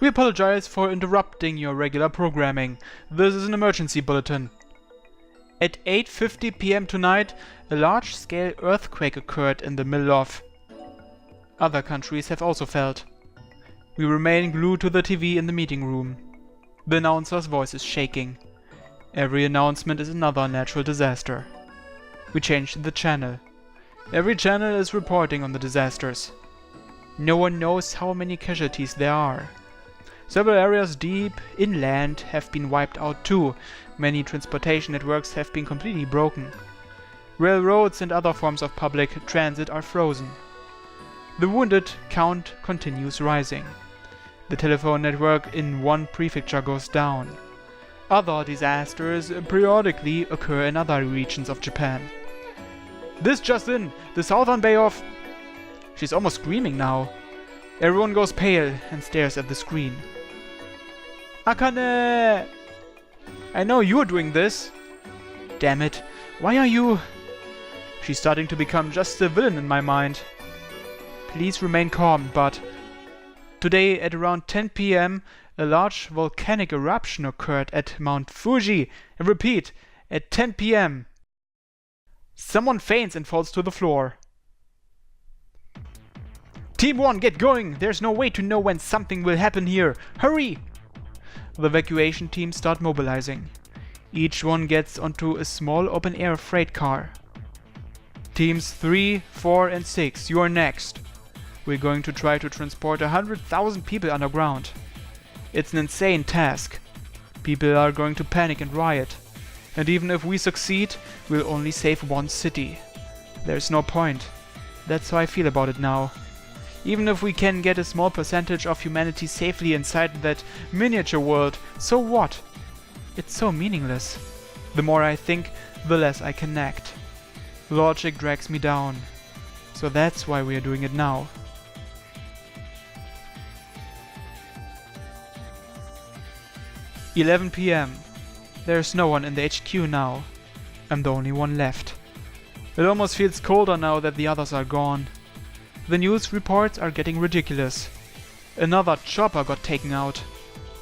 We apologize for interrupting your regular programming. This is an emergency bulletin. At 8:50 p.m. tonight, a large-scale earthquake occurred in the middle of... Other countries have also felt. We remain glued to the TV in the meeting room. The announcer's voice is shaking. Every announcement is another natural disaster. We change the channel. Every channel is reporting on the disasters. No one knows how many casualties there are. Several areas deep inland have been wiped out too. Many transportation networks have been completely broken. Railroads and other forms of public transit are frozen. The wounded count continues rising. The telephone network in one prefecture goes down. Other disasters periodically occur in other regions of Japan. This just in, the southern bay of... She's almost screaming now. Everyone goes pale and stares at the screen. Akane! I know you're doing this. Damn it, why are you... She's starting to become just a villain in my mind. Please remain calm, but... Today at around 10 p.m. a large volcanic eruption occurred at Mount Fuji. I repeat, at 10 p.m. Someone faints and falls to the floor. Team 1, get going! There's no way to know when something will happen here. Hurry! The evacuation teams start mobilizing. Each one gets onto a small open-air freight car. Teams 3, 4 and 6, you are next. We're going to try to transport 100,000 people underground. It's an insane task. People are going to panic and riot. And even if we succeed, we'll only save one city. There's no point. That's how I feel about it now. Even if we can get a small percentage of humanity safely inside that miniature world, so what? It's so meaningless. The more I think, the less I can act. Logic drags me down. So that's why we are doing it now. 11 p.m. There's no one in the HQ now. I'm the only one left. It almost feels colder now that the others are gone. The news reports are getting ridiculous. Another chopper got taken out.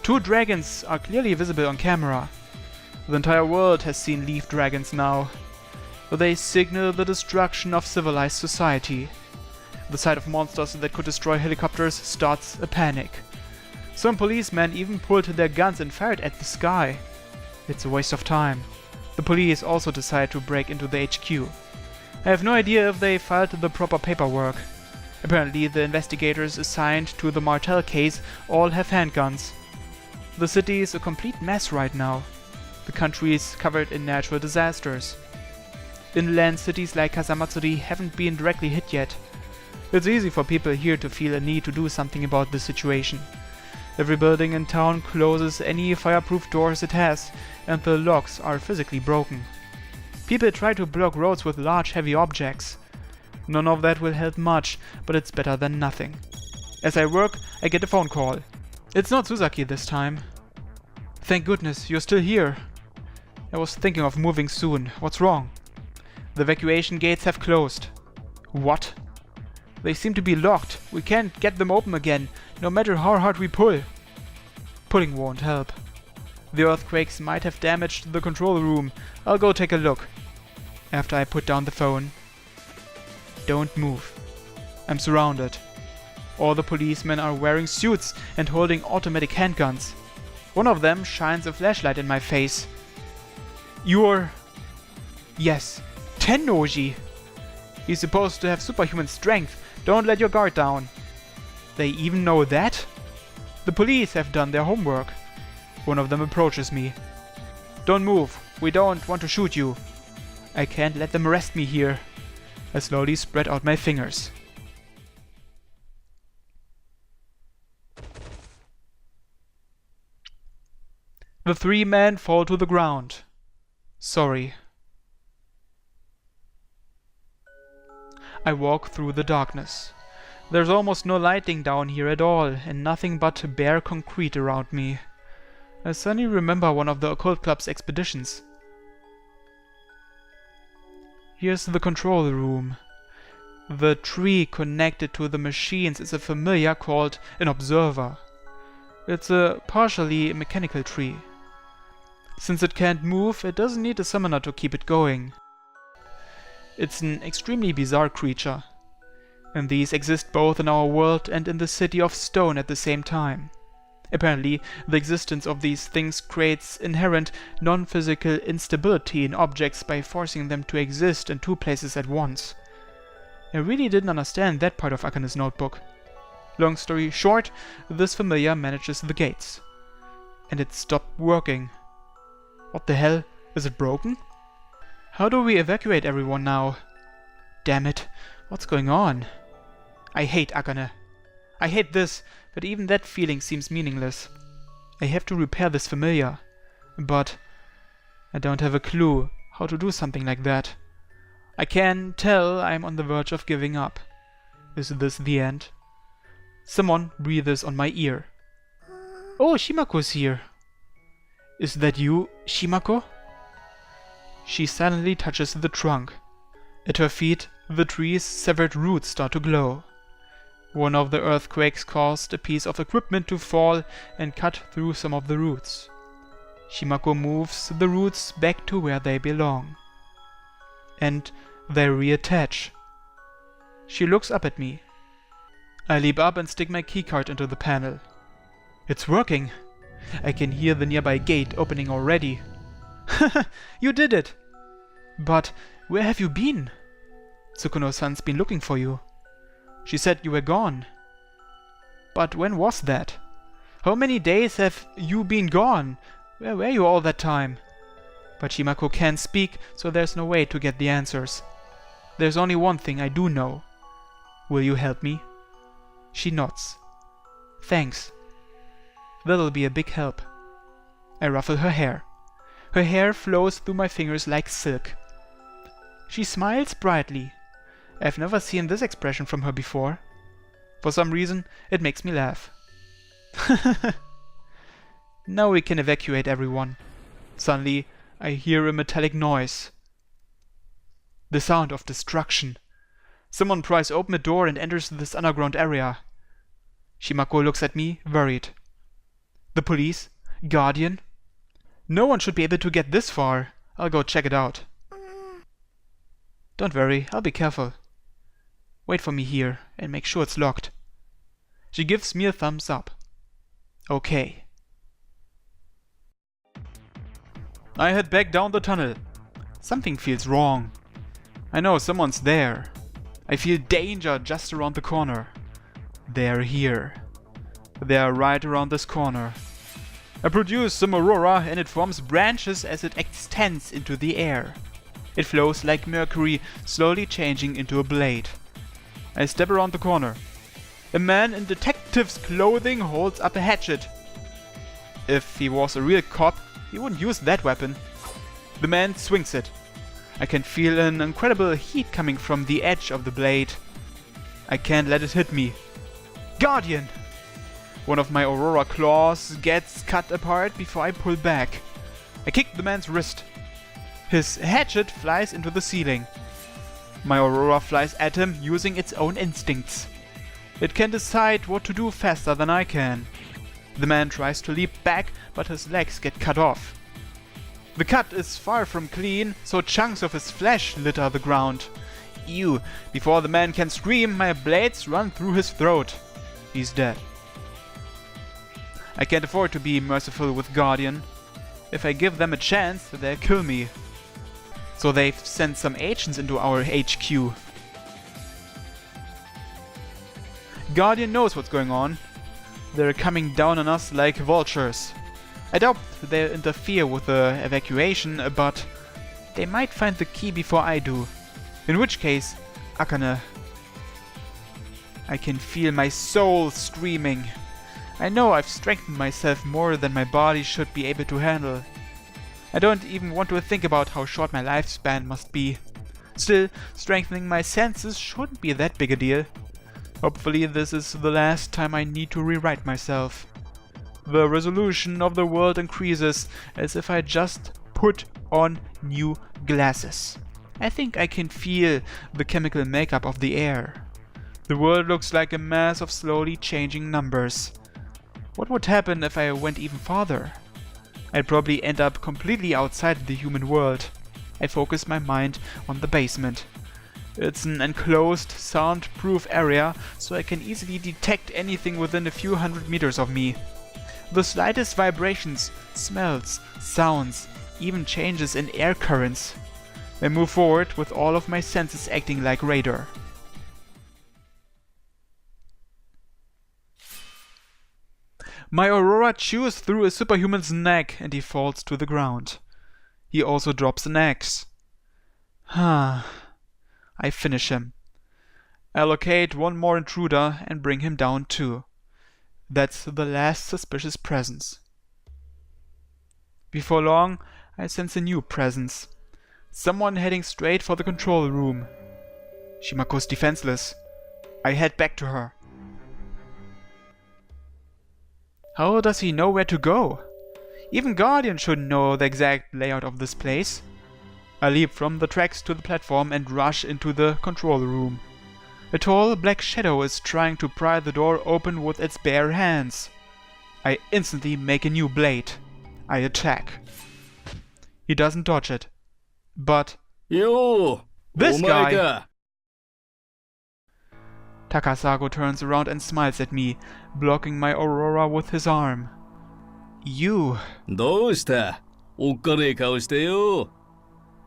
2 dragons are clearly visible on camera. The entire world has seen leaf dragons now. They signal the destruction of civilized society. The sight of monsters that could destroy helicopters starts a panic. Some policemen even pulled their guns and fired at the sky. It's a waste of time. The police also decide to break into the HQ. I have no idea if they filed the proper paperwork. Apparently the investigators assigned to the Martel case all have handguns. The city is a complete mess right now. The country is covered in natural disasters. Inland cities like Kasamatsuri haven't been directly hit yet. It's easy for people here to feel a need to do something about the situation. Every building in town closes any fireproof doors it has, and the locks are physically broken. People try to block roads with large heavy objects. None of that will help much, but it's better than nothing. As I work, I get a phone call. It's not Susaki this time. Thank goodness, you're still here. I was thinking of moving soon. What's wrong? The evacuation gates have closed. What? They seem to be locked. We can't get them open again, no matter how hard we pull. Pulling won't help. The earthquakes might have damaged the control room. I'll go take a look. After I put down the phone. Don't move. I'm surrounded. All the policemen are wearing suits and holding automatic handguns. One of them shines a flashlight in my face. You're... Yes, Tennoji. He's supposed to have superhuman strength. Don't let your guard down. They even know that? The police have done their homework. One of them approaches me. Don't move. We don't want to shoot you. I can't let them arrest me here. I slowly spread out my fingers. The 3 men fall to the ground. Sorry. I walk through the darkness. There's almost no lighting down here at all, and nothing but bare concrete around me. I suddenly remember one of the occult club's expeditions. Here's the control room. The tree connected to the machines is a familiar called an observer. It's a partially mechanical tree. Since it can't move, it doesn't need a summoner to keep it going. It's an extremely bizarre creature, and these exist both in our world and in the City of Stone at the same time. Apparently, the existence of these things creates inherent non-physical instability in objects by forcing them to exist in two places at once. I really didn't understand that part of Akane's notebook. Long story short, this familiar manages the gates. And it stopped working. What the hell? Is it broken? How do we evacuate everyone now? Damn it, what's going on? I hate Akane. I hate this, but even that feeling seems meaningless. I have to repair this familiar, but I don't have a clue how to do something like that. I can tell I'm on the verge of giving up. Is this the end? Someone breathes on my ear. Oh, Shimako's here. Is that you, Shimako? She silently touches the trunk. At her feet, the tree's severed roots start to glow. One of the earthquakes caused a piece of equipment to fall and cut through some of the roots. Shimako moves the roots back to where they belong. And they reattach. She looks up at me. I leap up and stick my keycard into the panel. It's working. I can hear the nearby gate opening already. You did it! But where have you been? Tsukuno-san's been looking for you. She said you were gone. But when was that? How many days have you been gone? Where were you all that time? But Shimako can't speak, so there's no way to get the answers. There's only one thing I do know. Will you help me? She nods. Thanks. That'll be a big help. I ruffle her hair. Her hair flows through my fingers like silk. She smiles brightly. I've never seen this expression from her before. For some reason, it makes me laugh. Now we can evacuate everyone. Suddenly, I hear a metallic noise. The sound of destruction. Someone pries open a door and enters this underground area. Shimako looks at me, worried. The police? Guardian? No one should be able to get this far. I'll go check it out. Don't worry, I'll be careful. Wait for me here and make sure it's locked. She gives me a thumbs up. Okay. I head back down the tunnel. Something feels wrong. I know someone's there. I feel danger just around the corner. They're here. They're right around this corner. I produce some aurora and it forms branches as it extends into the air. It flows like mercury, slowly changing into a blade. I step around the corner. A man in detective's clothing holds up a hatchet. If he was a real cop, he wouldn't use that weapon. The man swings it. I can feel an incredible heat coming from the edge of the blade. I can't let it hit me. Guardian! One of my aurora claws gets cut apart before I pull back. I kick the man's wrist. His hatchet flies into the ceiling. My aurora flies at him using its own instincts. It can decide what to do faster than I can. The man tries to leap back, but his legs get cut off. The cut is far from clean, so chunks of his flesh litter the ground. Ew! Before the man can scream, my blades run through his throat. He's dead. I can't afford to be merciful with Guardian. If I give them a chance, they'll kill me. So they've sent some agents into our HQ. Guardian knows what's going on. They're coming down on us like vultures. I doubt they'll interfere with the evacuation, but they might find the key before I do. In which case, Akane. I can feel my soul screaming. I know I've strengthened myself more than my body should be able to handle. I don't even want to think about how short my lifespan must be. Still, strengthening my senses shouldn't be that big a deal. Hopefully this is the last time I need to rewrite myself. The resolution of the world increases as if I just put on new glasses. I think I can feel the chemical makeup of the air. The world looks like a mass of slowly changing numbers. What would happen if I went even farther? I'd probably end up completely outside the human world. I focused my mind on the basement. It's an enclosed, soundproof area, so I can easily detect anything within a few hundred meters of me. The slightest vibrations, smells, sounds, even changes in air currents. I move forward with all of my senses acting like radar. My Aurora chews through a superhuman's neck and he falls to the ground. He also drops an axe. I finish him. I locate one more intruder and bring him down too. That's the last suspicious presence. Before long, I sense a new presence. Someone heading straight for the control room. Shimako's defenseless. I head back to her. How does he know where to go? Even Guardian shouldn't know the exact layout of this place. I leap from the tracks to the platform and rush into the control room. A tall black shadow is trying to pry the door open with its bare hands. I instantly make a new blade. I attack. He doesn't dodge it. But this guy! Takasago turns around and smiles at me, blocking my Aurora with his arm. You... どうした?おっかねえ顔してよ。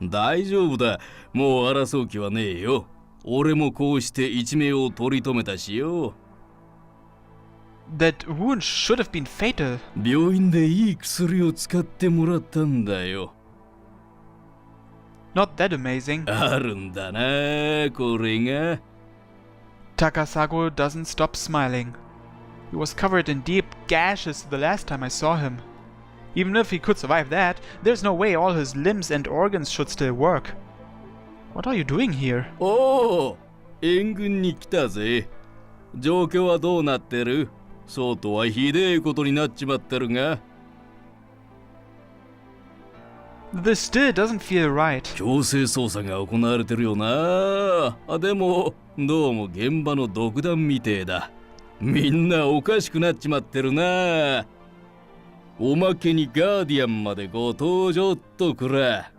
大丈夫だ。もう争う気はねえよ。俺もこうして一命を取り留めたしよ。That wound should have been fatal. 病院でいい薬を使ってもらったんだよ。Not that amazing. あるんだな、これが。Takasago doesn't stop smiling. He was covered in deep gashes the last time I saw him. Even if he could survive that, there's no way all his limbs and organs should still work. What are you doing here? おお、援軍に来たぜ。状況はどうなってる?そうとはひでえことになっちまってるが。This still doesn't feel right. 強制捜査が行われてるよな。でも、どうも現場の独断みてえだ。みんなおかしくなっちまってるな。おまけにガーディアンまでご登場っとくら。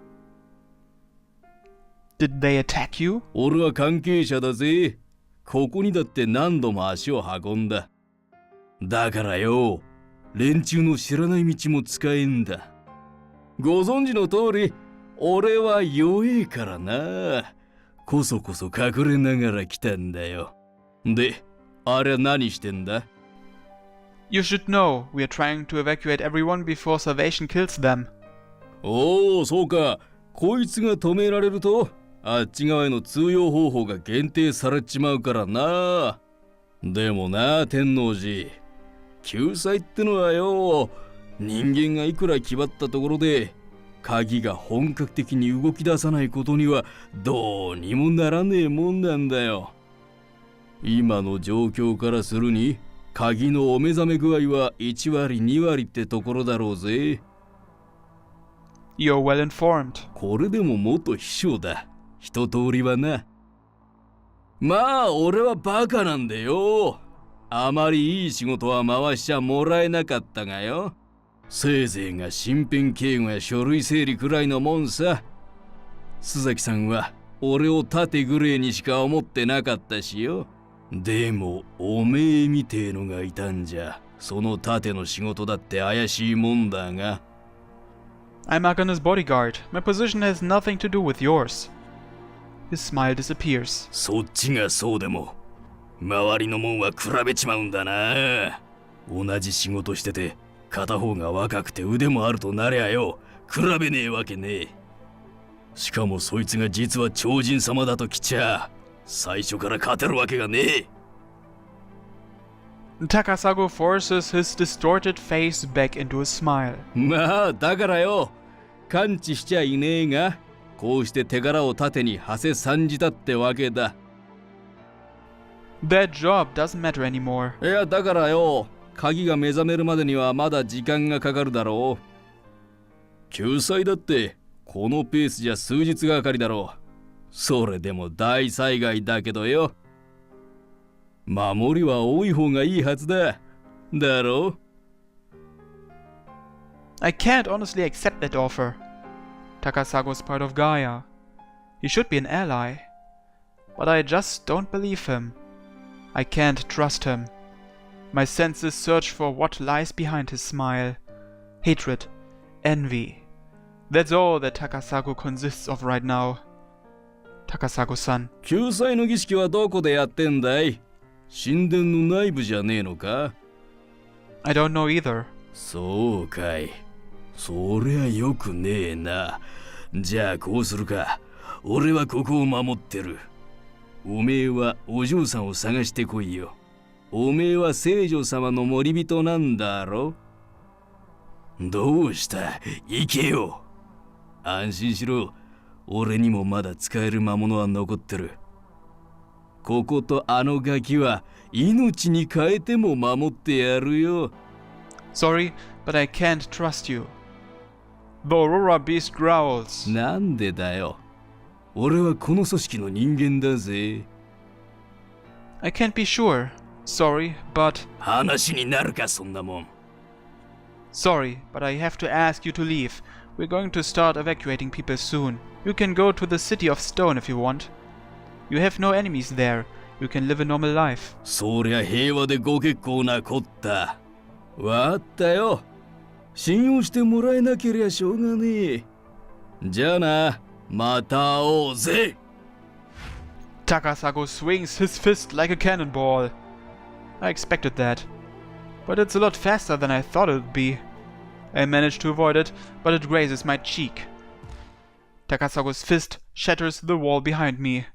Did they attack you? 俺は関係者だぜ。ここにだって何度も足を運んだ。だからよ、連中の知らない道も使えんだ。ご存知の通り、俺は弱えからな。こそこそ隠れながら来たんだよ。で、あれは何してんだ? You should know, we are trying to evacuate everyone before salvation kills them. おお、そうか。こいつが止められると、あっち側への通用方法が限定されちまうからな。でもな、天王寺。救済ってのはよ、人間がいくら気張ったところで、鍵が本格的に動き出さないことにはどうにもならねえもんなんだよ。今の状況からするに、鍵のお目覚め具合は1割2割ってところだろうぜ。You're well informed. これでも元秘書だ。一通りはな。まあ俺はバカなんだよ。あまりいい仕事は回しちゃもらえなかったがよ。せいぜいが身辺警護や書類整理くらいのもんさ。須崎さんは俺を盾ぐれいにしか思ってなかったしよ。でもおめえみてえのがいたんじゃ、その盾の仕事だって怪しいもんだが。I'm Akane's bodyguard. My position has nothing to do with yours. His smile disappears. そっちがそうでも、周りのもんは比べちまうんだな。同じ仕事してて、片方が若くて腕もあるとなりゃよ、比べねえわけねえ。しかもそいつが実は超人様だときちゃ、最初から勝てるわけがねえ。Takasago forces his distorted face back into a smile. まあだからよ、感知しちゃいねえが、こうして手柄を盾に馳せ参じたってわけだ。That job doesn't matter anymore. いやだからよ、鍵が目覚めるまでにはまだ時間がかかるだろう。救済だってこのペースじゃ数日がかりだろう。それでも大災害だけどよ。守りは多い方がいいはずだ。だろう I can't honestly accept that offer. Takasago's part of Gaia. He should be an ally. But I just don't believe him. I can't trust him. My senses search for what lies behind his smile. Hatred. Envy. That's all that Takasago consists of right now. Takasago-san. 救済の儀式はどこでやってんだい？神殿の内部じゃねえのか？ I don't know either. そうかい。そりゃよくねえな。じゃあこうするか。俺はここを守ってる。おめえはお嬢さんを探してこいよ。おめえは聖女様の森人なんだろ？どうした？行けよ。安心しろ。俺にもまだ使える魔物は残ってる。こことあのガキは命に変えても守ってやるよ。Sorry, but I can't trust you. The Aurora Beast growls. なんでだよ。俺はこの組織の人間だぜ。I can't be sure. Sorry, but... 話になるかそんなもん。Sorry, but I have to ask you to leave. We're going to start evacuating people soon. You can go to the City of Stone if you want. You have no enemies there. You can live a normal life. そりゃ平和でご結構なこった。わかったよ。信用してもらえなけりゃしょうがねえ。じゃあな、また会おうぜ。Takasago swings his fist like a cannonball. I expected that. But it's a lot faster than I thought it would be. I manage to avoid it, but it grazes my cheek. Takasago's fist shatters the wall behind me.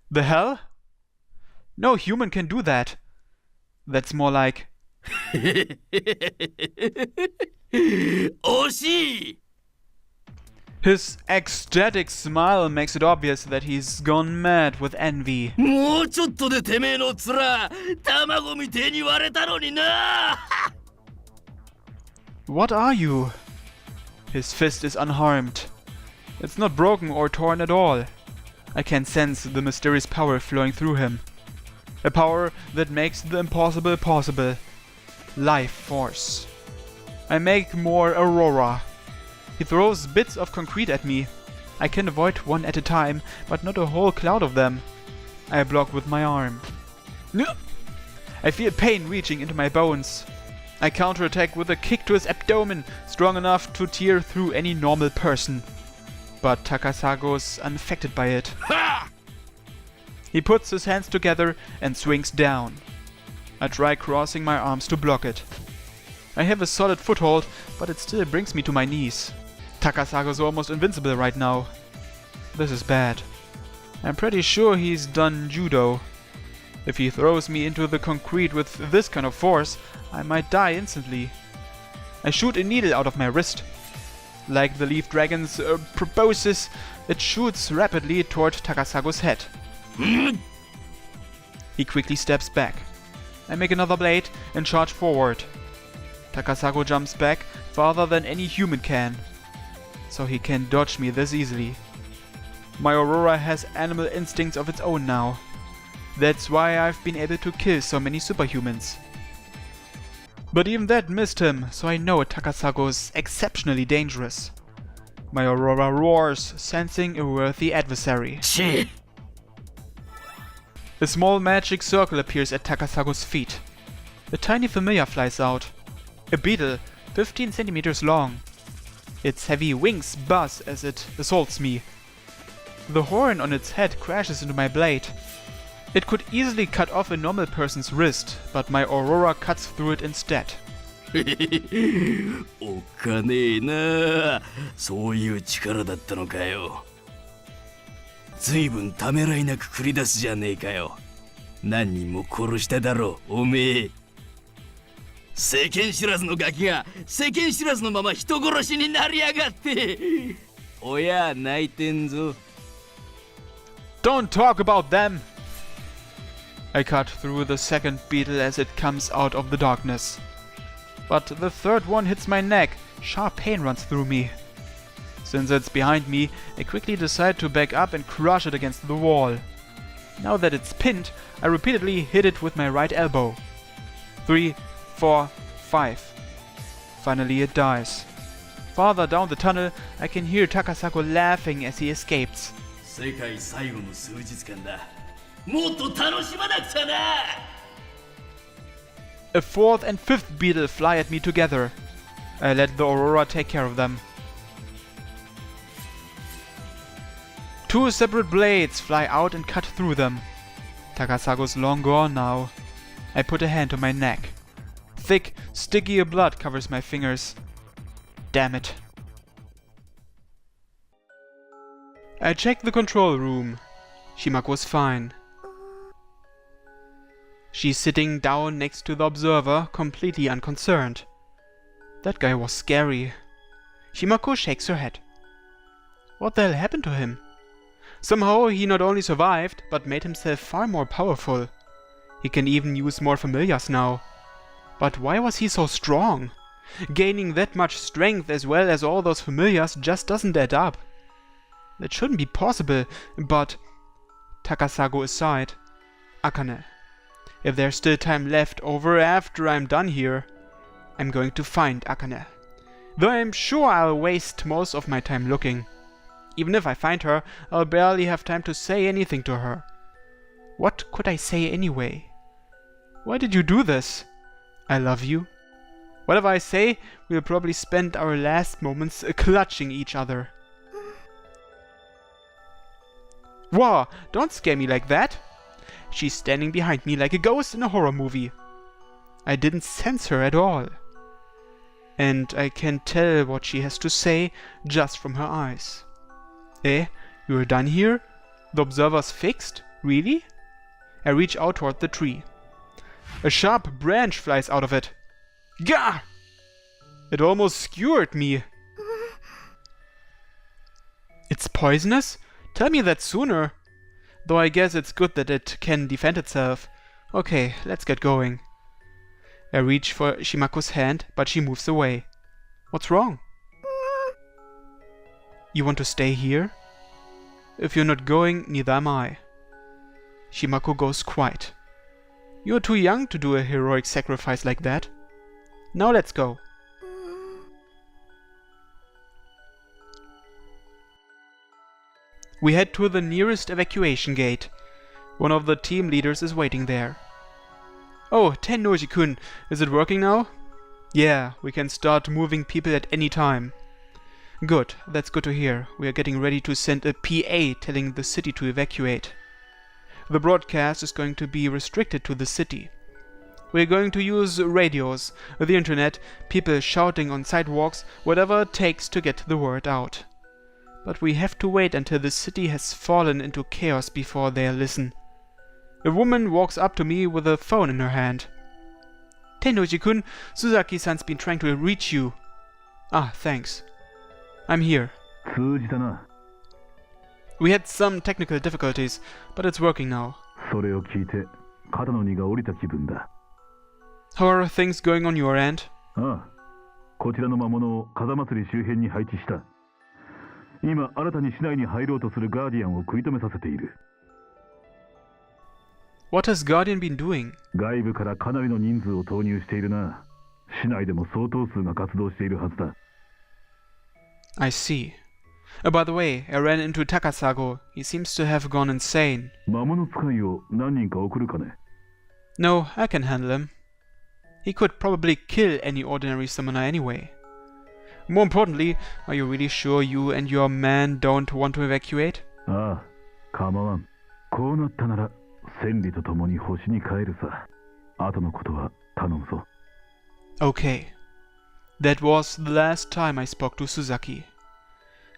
The hell? No human can do that. That's more like... 惜しい! His ecstatic smile makes it obvious that he's gone mad with envy. もうちょっとでてめえの面、卵みてえに割れたのにな What are you? His fist is unharmed. It's not broken or torn at all. I can sense the mysterious power flowing through him. A power that makes the impossible possible. Life force. I make more Aurora. He throws bits of concrete at me. I can avoid one at a time, but not a whole cloud of them. I block with my arm. I feel pain reaching into my bones. I counterattack with a kick to his abdomen, strong enough to tear through any normal person. But Takasago's unaffected by it. Ha! He puts his hands together and swings down. I try crossing my arms to block it. I have a solid foothold, but it still brings me to my knees. Takasago's almost invincible right now. This is bad. I'm pretty sure he's done judo. If he throws me into the concrete with this kind of force, I might die instantly. I shoot a needle out of my wrist. Like the leaf dragon's proboscis, it shoots rapidly toward Takasago's head. He quickly steps back. I make another blade and charge forward. Takasago jumps back farther than any human can. So he can dodge me this easily. My Aurora has animal instincts of its own now. That's why I've been able to kill so many superhumans. But even that missed him, so I know Takasago's exceptionally dangerous. My Aurora roars, sensing a worthy adversary. A small magic circle appears at Takasago's feet. A tiny familiar flies out. A beetle, 15 centimeters long. Its heavy wings buzz as it assaults me. The horn on its head crashes into my blade. It could easily cut off a normal person's wrist, but my Aurora cuts through it instead. おっかねえな。そういう力だったのかよ。ずいぶんためらいなく繰り出すじゃねえかよ。何人も殺しただろう、おめえ。世間知らずのガキが世間知らずのまま人殺しになりやがって。親泣いてんぞ。Don't talk about them! I cut through the second beetle as it comes out of the darkness. But the third one hits my neck. Sharp pain runs through me. Since it's behind me, I quickly decide to back up and crush it against the wall. Now that it's pinned, I repeatedly hit it with my right elbow. 3, 4, 5. Finally it dies. Farther down the tunnel, I can hear Takasago laughing as he escapes. 世界最後の数日間だ。もっと楽しまなくちゃな。 A fourth and fifth beetle fly at me together. I let the Aurora take care of them. Two separate blades fly out and cut through them. Takasago's long gone now. I put a hand to my neck. Thick, sticky blood covers my fingers. Damn it. I checked the control room. Shimako's fine. She's sitting down next to the observer, completely unconcerned. That guy was scary. Shimako shakes her head. What the hell happened to him? Somehow he not only survived, but made himself far more powerful. He can even use more familiars now. But why was he so strong? Gaining that much strength as well as all those familiars just doesn't add up. That shouldn't be possible, but... Takasago aside, Akane. If there's still time left over after I'm done here, I'm going to find Akane. Though I'm sure I'll waste most of my time looking. Even if I find her, I'll barely have time to say anything to her. What could I say anyway? Why did you do this? I love you. Whatever I say, we'll probably spend our last moments clutching each other. Whoa, don't scare me like that. She's standing behind me like a ghost in a horror movie. I didn't sense her at all. And I can tell what she has to say just from her eyes. Eh? You're done here? The observer's fixed? Really? I reach out toward the tree. A sharp branch flies out of it. Gah! It almost skewered me. It's poisonous? Tell me that sooner. Though I guess it's good that it can defend itself. Okay, let's get going. I reach for Shimako's hand, but she moves away. What's wrong? You want to stay here? If you're not going, neither am I. Shimako goes quiet. You're too young to do a heroic sacrifice like that. Now let's go. We head to the nearest evacuation gate. One of the team leaders is waiting there. Oh, Tennoji-kun, is it working now? Yeah, we can start moving people at any time. Good, that's good to hear. We are getting ready to send a PA telling the city to evacuate. The broadcast is going to be restricted to the city. We're going to use radios, the internet, people shouting on sidewalks, whatever it takes to get the word out. But we have to wait until the city has fallen into chaos before they'll listen. A woman walks up to me with a phone in her hand. Tennoji-kun, Suzaki-san's been trying to reach you. Ah, thanks. I'm here. We had some technical difficulties, but it's working now. How are things going on your end? What has Guardian been doing? I see. By the way, I ran into Takasago. He seems to have gone insane. No, I can handle him. He could probably kill any ordinary summoner anyway. More importantly, are you really sure you and your man don't want to evacuate? Okay. That was the last time I spoke to Suzaki.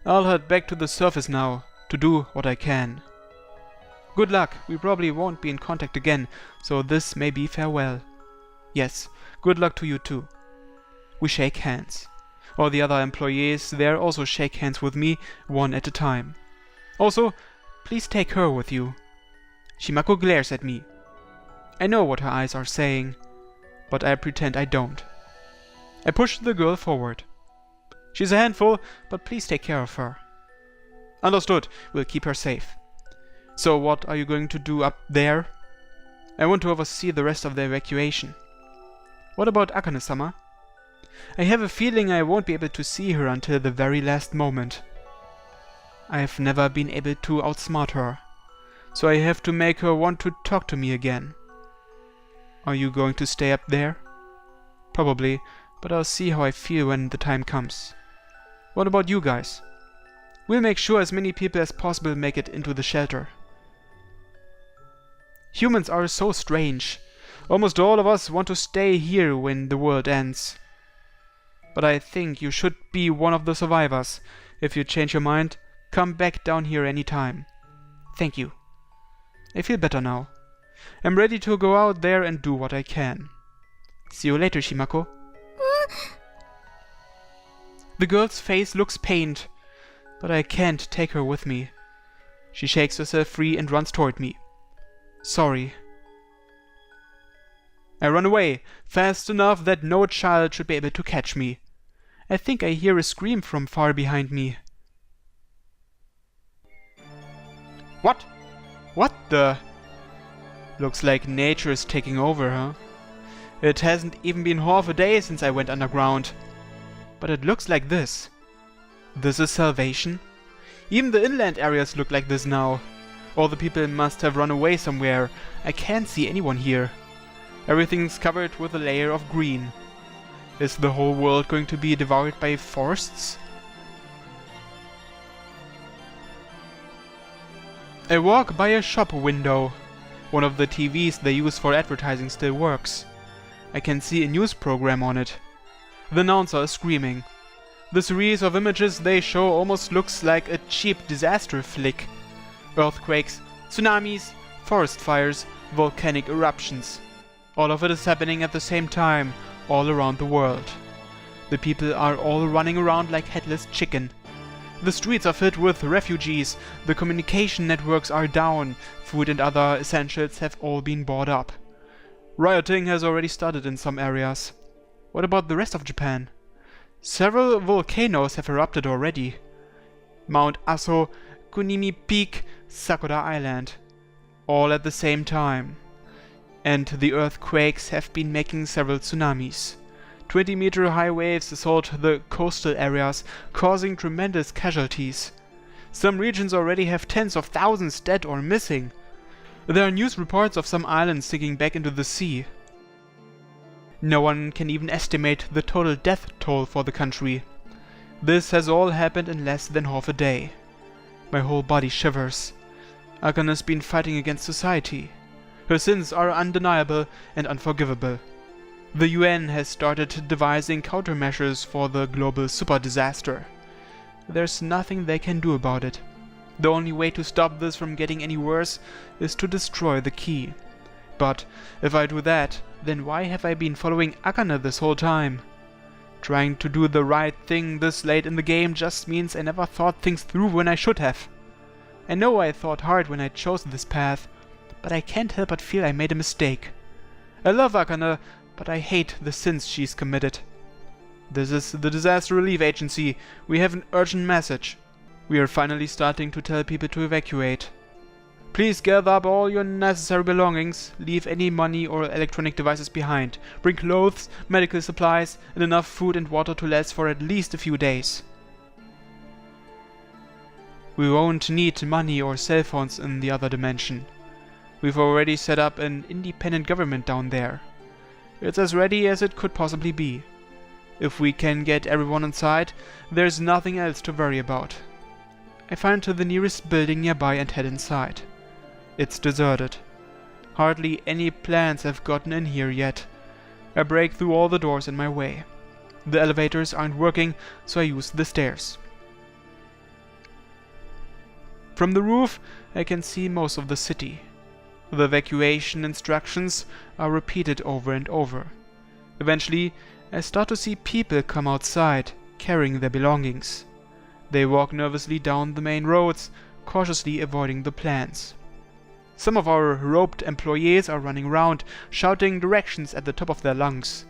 I'll head back to the surface now, to do what I can. Good luck, we probably won't be in contact again, so this may be farewell. Yes, good luck to you too. We shake hands. All the other employees there also shake hands with me, one at a time. Also, please take her with you. Shimako glares at me. I know what her eyes are saying, but I pretend I don't. I push the girl forward. She's a handful, but please take care of her. Understood, we'll keep her safe. So what are you going to do up there? I want to oversee the rest of the evacuation. What about Akane-sama? I have a feeling I won't be able to see her until the very last moment. I've never been able to outsmart her, so I have to make her want to talk to me again. Are you going to stay up there? Probably, but I'll see how I feel when the time comes. What about you guys? We'll make sure as many people as possible make it into the shelter. Humans are so strange. Almost all of us want to stay here when the world ends. But I think you should be one of the survivors. If you change your mind, come back down here anytime. Thank you. I feel better now. I'm ready to go out there and do what I can. See you later, Shimako. The girl's face looks pained, but I can't take her with me. She shakes herself free and runs toward me. Sorry. I run away, fast enough that no child should be able to catch me. I think I hear a scream from far behind me. What? What the? Looks like nature is taking over, huh? It hasn't even been half a day since I went underground. But it looks like this. This is salvation? Even the inland areas look like this now. All the people must have run away somewhere. I can't see anyone here. Everything's covered with a layer of green. Is the whole world going to be devoured by forests? I walk by a shop window. One of the TVs they use for advertising still works. I can see a news program on it. The announcer is screaming. The series of images they show almost looks like a cheap disaster flick. Earthquakes, tsunamis, forest fires, volcanic eruptions. All of it is happening at the same time, all around the world. The people are all running around like headless chicken. The streets are filled with refugees, the communication networks are down, food and other essentials have all been bought up. Rioting has already started in some areas. What about the rest of Japan? Several volcanoes have erupted already. Mount Aso, Kunimi Peak, Sakura Island. All at the same time. And the earthquakes have been making several tsunamis. 20-meter high waves assault the coastal areas, causing tremendous casualties. Some regions already have tens of thousands dead or missing. There are news reports of some islands sinking back into the sea. No one can even estimate the total death toll for the country. This has all happened in less than half a day. My whole body shivers. Akane has been fighting against society. Her sins are undeniable and unforgivable. The UN has started devising countermeasures for the global super disaster. There's nothing they can do about it. The only way to stop this from getting any worse is to destroy the key. But if I do that, then why have I been following Akane this whole time? Trying to do the right thing this late in the game just means I never thought things through when I should have. I know I thought hard when I chose this path, but I can't help but feel I made a mistake. I love Akane, but I hate the sins she's committed. This is the Disaster Relief Agency. We have an urgent message. We are finally starting to tell people to evacuate. Please gather up all your necessary belongings, leave any money or electronic devices behind. Bring clothes, medical supplies, and enough food and water to last for at least a few days. We won't need money or cell phones in the other dimension. We've already set up an independent government down there. It's as ready as it could possibly be. If we can get everyone inside, there's nothing else to worry about. I find the nearest building nearby and head inside. It's deserted. Hardly any plants have gotten in here yet. I break through all the doors in my way. The elevators aren't working, so I use the stairs. From the roof, I can see most of the city. The evacuation instructions are repeated over and over. Eventually, I start to see people come outside, carrying their belongings. They walk nervously down the main roads, cautiously avoiding the plants. Some of our roped employees are running around, shouting directions at the top of their lungs.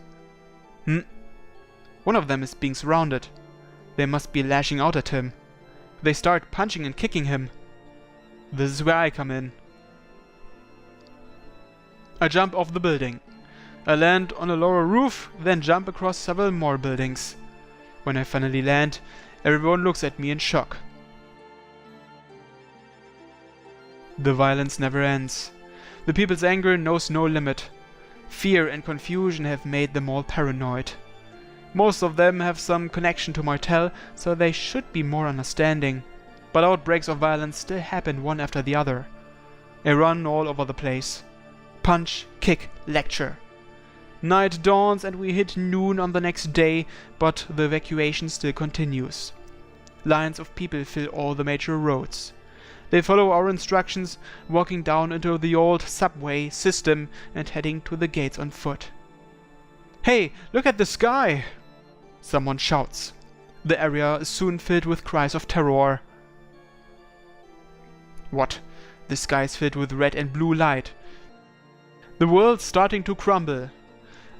One of them is being surrounded. They must be lashing out at him. They start punching and kicking him. This is where I come in. I jump off the building. I land on a lower roof, then jump across several more buildings. When I finally land, everyone looks at me in shock. The violence never ends. The people's anger knows no limit. Fear and confusion have made them all paranoid. Most of them have some connection to Martel, so they should be more understanding. But outbreaks of violence still happen one after the other. I run all over the place. Punch, kick, lecture. Night dawns and we hit noon on the next day, but the evacuation still continues. Lines of people fill all the major roads. They follow our instructions, walking down into the old subway system and heading to the gates on foot. "Hey, look at the sky!" Someone shouts. The area is soon filled with cries of terror. What? The sky is filled with red and blue light. The world's starting to crumble.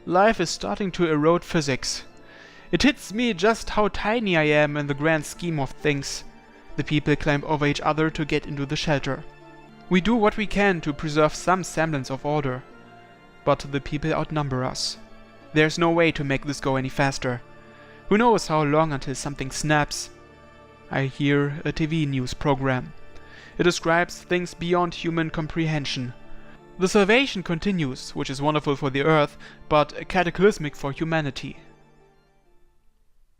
Life is starting to erode physics. It hits me just how tiny I am in the grand scheme of things. The people climb over each other to get into the shelter. We do what we can to preserve some semblance of order. But the people outnumber us. There's no way to make this go any faster. Who knows how long until something snaps? I hear a TV news program. It describes things beyond human comprehension. The salvation continues, which is wonderful for the Earth, but cataclysmic for humanity.